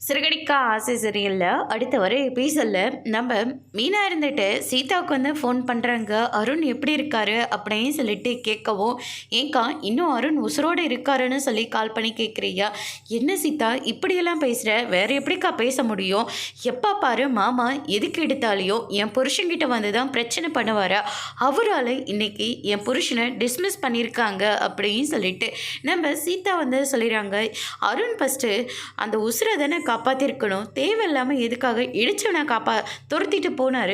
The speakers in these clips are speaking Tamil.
சிறுகடிக்கா ஆசை சீரியலில் அடுத்த வர எபிசோடில் நம்ம மீனா இருந்துட்டு சீதாவுக்கு வந்து ஃபோன் பண்ணுறாங்க. அருண் எப்படி இருக்காரு அப்படின்னு சொல்லிட்டு கேட்கவும், ஏங்க்கா இன்னும் அருண் உசுரோடு இருக்காருன்னு சொல்லி கால் பண்ணி கேட்குறியா? என்ன சீதா இப்படியெல்லாம் பேசுகிற? வேற எப்படிக்கா பேச முடியும்? எப்போ பாரு மாமா எதுக்கு எடுத்தாலையோ என் புருஷன்கிட்ட வந்து தான் பிரச்சனை பண்ணுவாரா? அவரால் இன்னைக்கு என் புருஷனை டிஸ்மிஸ் பண்ணியிருக்காங்க அப்படின்னு சொல்லிட்டு நம்ம சீதா வந்து சொல்லிடுறாங்க. அருண் ஃபஸ்ட்டு அந்த உசுரை தானே காப்பாற்றிருக்கணும். தேவையில்லாமல் எதுக்காக இடிச்சவனை துரத்திட்டு போனார்?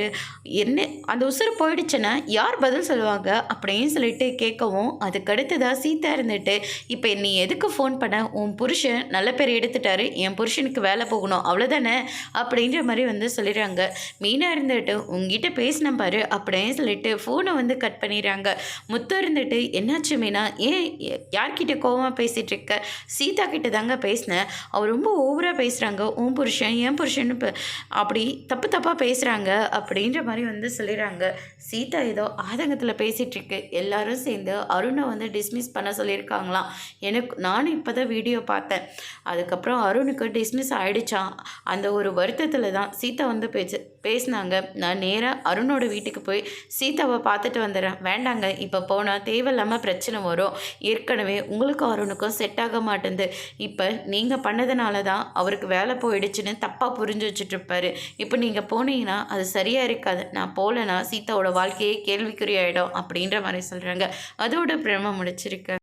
என்ன அந்த உசுறு போயிடுச்சுன்னா யார் பதில் சொல்லுவாங்க அப்படின்னு சொல்லிட்டு கேட்கவும், அதுக்கடுத்ததாக சீதா இருந்துட்டு, இப்போ நீ எதுக்கு ஃபோன் பண்ண? உன் புருஷன் நல்ல பேர் எடுத்துட்டாரு, என் புருஷனுக்கு வேலை போகணும் அவ்வளோதானே அப்படின்ற மாதிரி வந்து சொல்லிடுறாங்க. மீனா இருந்துட்டு உங்ககிட்ட பேசினேன் பாரு அப்படின்னு சொல்லிட்டு ஃபோனை வந்து கட் பண்ணிடுறாங்க. முத்து இருந்துட்டு என்னாச்சு மீனா, ஏன் யார்கிட்ட கோவமாக பேசிகிட்டு இருக்க? சீதா கிட்ட தாங்க பேசினேன். அவர் ரொம்ப ஓவராக பேசுகிறாங்க. உன் புருஷன் என் புருஷன் அப்படி தப்பு தப்பாக பேசுகிறாங்க அப்படின்ற மாதிரி வந்து சொல்லிடுறாங்க. சீதா ஏதோ ஆதங்கத்தில் பேசிகிட்டு இருக்கு. எல்லாரும் சேர்ந்து அருணை வந்து டிஸ்மிஸ் பண்ண சொல்லியிருக்காங்களாம். நானும் இப்போ தான் வீடியோ பார்த்தேன். அதுக்கப்புறம் அருணுக்கு டிஸ்மிஸ் ஆகிடுச்சான். அந்த ஒரு வருத்தத்தில் தான் சீதா வந்து பேசினாங்க. நான் நேராக அருணோட வீட்டுக்கு போய் சீதாவை பார்த்துட்டு வந்துடுறேன். வேண்டாங்க, இப்போ போனால் தேவையில்லாமல் பிரச்சனை வரும். ஏற்கனவே உங்களுக்கும் அருணுக்கும் செட் ஆக மாட்டேங்குது. இப்போ நீங்கள் பண்ணதுனால தான் அவருக்கு வேலை போயிடுச்சுன்னு தப்பாக புரிஞ்சு வச்சுட்ருப்பாரு. இப்போ நீங்கள் போனீங்கன்னா அது சரியாக இருக்காது. நான் போகலன்னா சீதாவோட வாழ்க்கையே கேள்விக்குறியாயிடும் அப்படின்ற மாதிரி சொல்கிறாங்க. அதோட பிரேமம் முடிச்சிருக்கு.